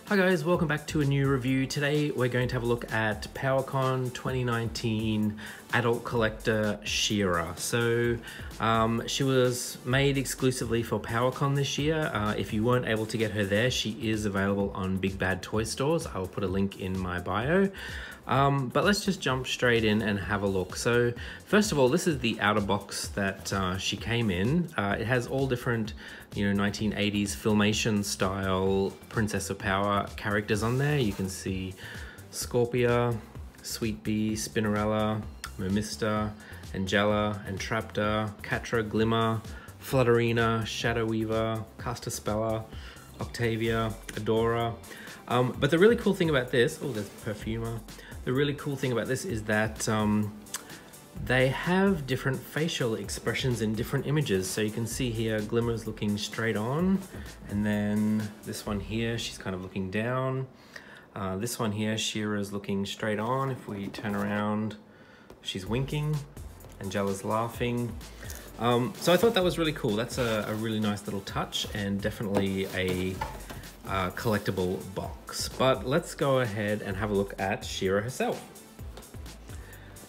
Hi guys, welcome back to a new review. Today we're going to have a look at PowerCon 2019 Adult Collector She-Ra. So she was made exclusively for PowerCon this year. If you weren't able to get her there, she is available on Big Bad Toy Stores. I'll put a link in my bio. But let's just jump straight in and have a look. So first of all, this is the outer box that she came in. It has all different, 1980s Filmation style Princess of Power characters on there. You can see Scorpia, Sweet Bee, Spinnerella, Mermista, Angela, Entrapta, Catra, Glimmer, Flutterina, Shadow Weaver, Castaspella, Octavia, Adora. But the really cool thing about this, oh, there's Perfuma. The really cool thing about this is that they have different facial expressions in different images. So you can see here, Glimmer's looking straight on, and then this one here, she's kind of looking down. This one here, She-Ra's looking straight on. If we turn around, she's winking. Angela's laughing. So I thought that was really cool. That's a really nice little touch and definitely a collectible box. But let's go ahead and have a look at She-Ra herself.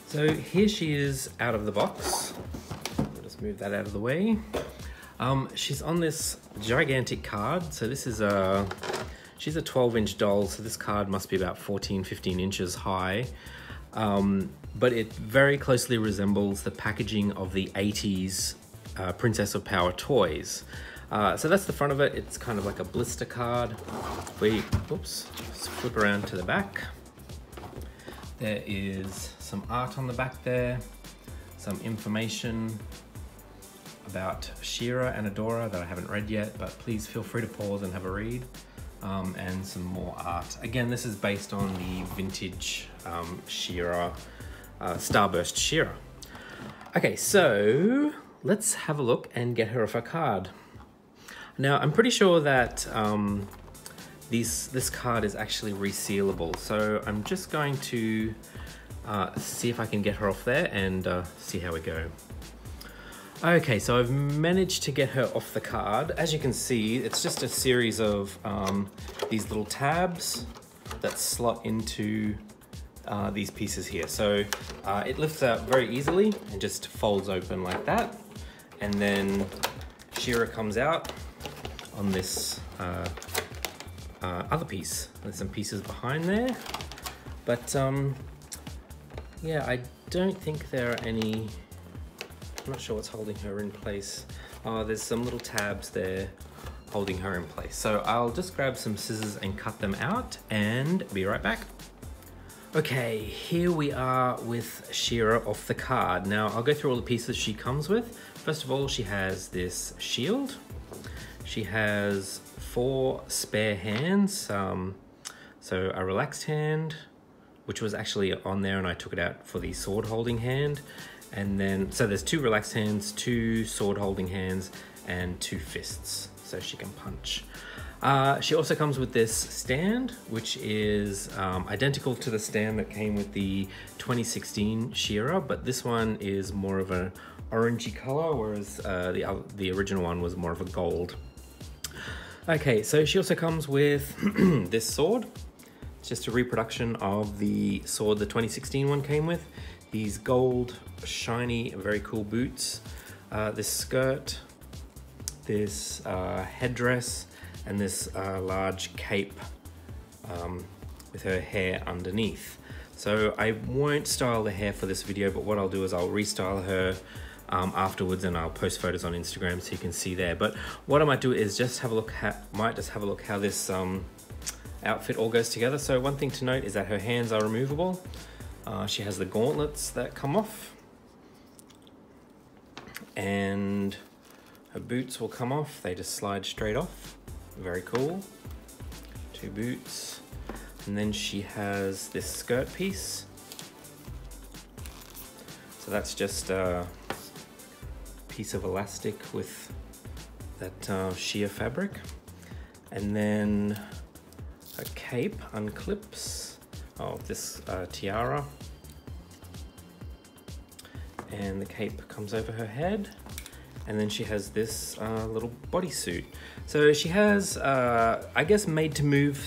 So here she is out of the box. I'll just move that out of the way. She's on this gigantic card. So this is she's a 12-inch doll, so this card must be about 15 inches high. But it very closely resembles the packaging of the 80s Princess of Power toys. So that's the front of it. It's kind of like a blister card. Let's flip around to the back. There is some art on the back there, some information about She-Ra and Adora that I haven't read yet, but please feel free to pause and have a read, and some more art. Again, this is based on the vintage She-Ra, Starburst She-Ra. Okay, so let's have a look and get her off her card. Now, I'm pretty sure that this card is actually resealable, so I'm just going to see if I can get her off there and see how we go. Okay, so I've managed to get her off the card. As you can see, it's just a series of these little tabs that slot into these pieces here. So it lifts out very easily and just folds open like that. And then She-Ra comes out on this other piece. There's some pieces behind there, but yeah, I don't think there are any. I'm not sure what's holding her in place. There's some little tabs there holding her in place. So I'll just grab some scissors and cut them out and be right back. Okay, here we are with She-Ra off the card. Now I'll go through all the pieces she comes with. First of all, she has this shield. She has 4 spare hands, so a relaxed hand, which was actually on there and I took it out for the sword holding hand. And then, so there's 2 relaxed hands, 2 sword holding hands, and 2 fists, so she can punch. She also comes with this stand, which is identical to the stand that came with the 2016 She-Ra, but this one is more of an orangey color, whereas the original one was more of a gold. Okay, so she also comes with this sword. It's just a reproduction of the sword the 2016 one came with. These gold, shiny, very cool boots, this skirt, this headdress, and this large cape with her hair underneath. So I won't style the hair for this video, but what I'll do is I'll restyle her afterwards, and I'll post photos on Instagram so you can see there. But what I might do is just have a look how this outfit all goes together. So one thing to note is that her hands are removable. She has the gauntlets that come off, and her boots will come off. They just slide straight off. Very cool. 2 boots. And then she has this skirt piece. So that's just a piece of elastic with that sheer fabric. And then a cape unclips of this tiara. And the cape comes over her head. and then she has this little bodysuit. So she has, I guess, made to move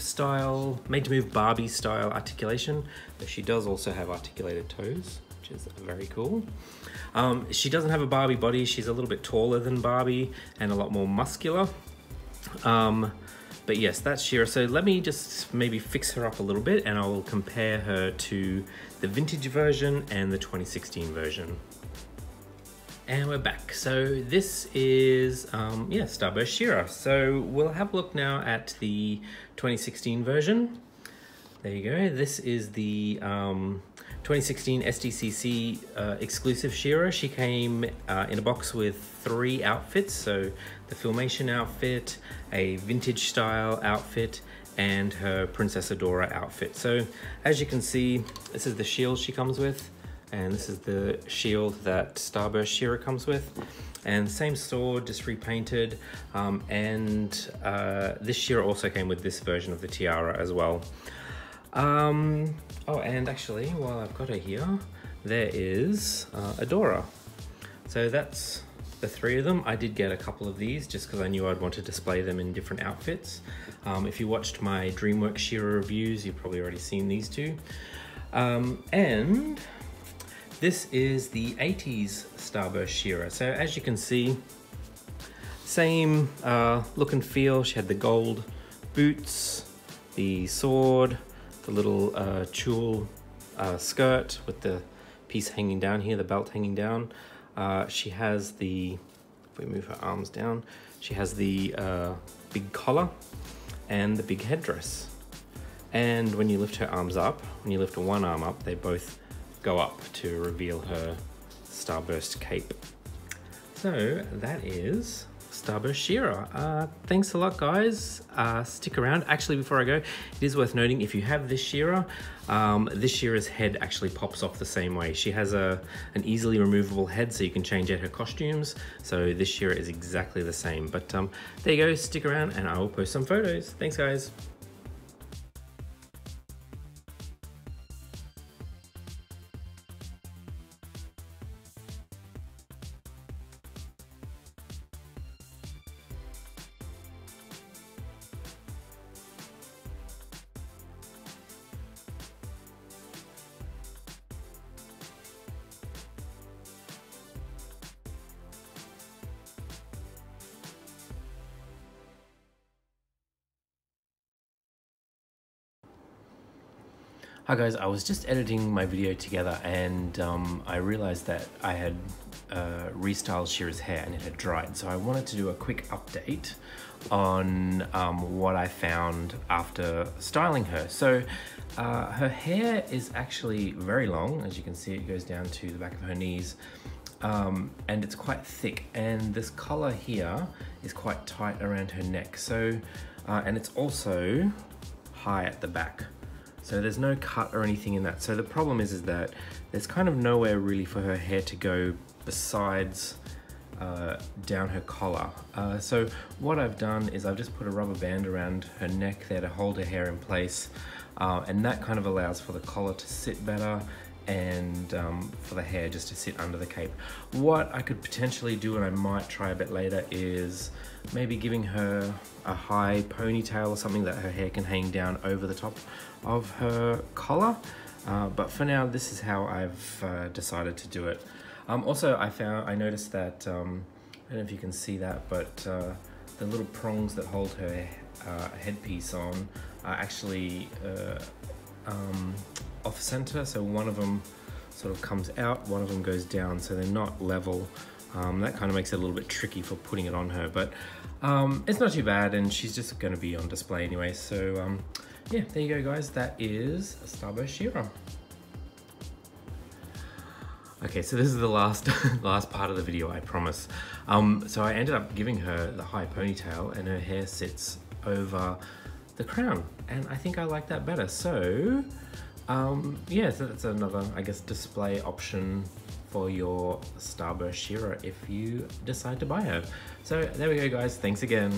Barbie style articulation, but she does also have articulated toes, which is very cool. She doesn't have a Barbie body. She's a little bit taller than Barbie and a lot more muscular. But yes, that's She-Ra. So let me just maybe fix her up a little bit and I'll compare her to the vintage version and the 2016 version. And we're back. So this is, Starburst She-Ra. So we'll have a look now at the 2016 version. There you go. This is the 2016 SDCC exclusive She-Ra. She came in a box with 3 outfits. So the Filmation outfit, a vintage style outfit, and her Princess Adora outfit. So as you can see, this is the shield she comes with, and this is the shield that Starburst She-Ra comes with, and same sword, just repainted. This She-Ra also came with this version of the tiara as well. Oh, and actually, while I've got her here, there is Adora. So that's the 3 of them. I did get a couple of these just because I knew I'd want to display them in different outfits. If you watched my DreamWorks She-Ra reviews, you've probably already seen these 2. And this is the 80s Starburst She-Ra. So as you can see, same look and feel. She had the gold boots, the sword, the little tulle skirt with the piece hanging down here, the belt hanging down. She has the, if we move her arms down, she has the big collar and the big headdress. And when you lift her arms up, when you lift one arm up, they both go up to reveal her Starburst cape. So that is Starburst She-Ra. Thanks a lot, guys. Stick around. Actually, before I go, it is worth noting, if you have this She-Ra, this She-Ra's head actually pops off the same way. She has an easily removable head, so you can change out her costumes. So this She-Ra is exactly the same. But there you go. Stick around, and I will post some photos. Thanks, guys. Hi guys, I was just editing my video together and I realized that I had restyled She-Ra's hair and it had dried. So I wanted to do a quick update on what I found after styling her. So her hair is actually very long. As you can see, it goes down to the back of her knees. And it's quite thick, and this collar here is quite tight around her neck. So, and it's also high at the back. So there's no cut or anything in that. So the problem is that there's kind of nowhere really for her hair to go besides down her collar. So what I've done is I've just put a rubber band around her neck there to hold her hair in place. And that kind of allows for the collar to sit better and for the hair just to sit under the cape. What I could potentially do, and I might try a bit later, is maybe giving her a high ponytail or something that her hair can hang down over the top of her collar. But for now, this is how I've decided to do it. Also, I noticed that, I don't know if you can see that, but the little prongs that hold her headpiece on are actually off center. So one of them sort of comes out, one of them goes down, so they're not level. That kind of makes it a little bit tricky for putting it on her, but it's not too bad, and she's just going to be on display anyway. So yeah, there you go, guys. That is Starburst She-Ra. Okay, so this is the last part of the video, I promise. So I ended up giving her the high ponytail, and her hair sits over the crown, and I think I like that better. So yeah, so that's another, I guess, display option for your Starburst She-Ra if you decide to buy her. So there we go, guys. Thanks again.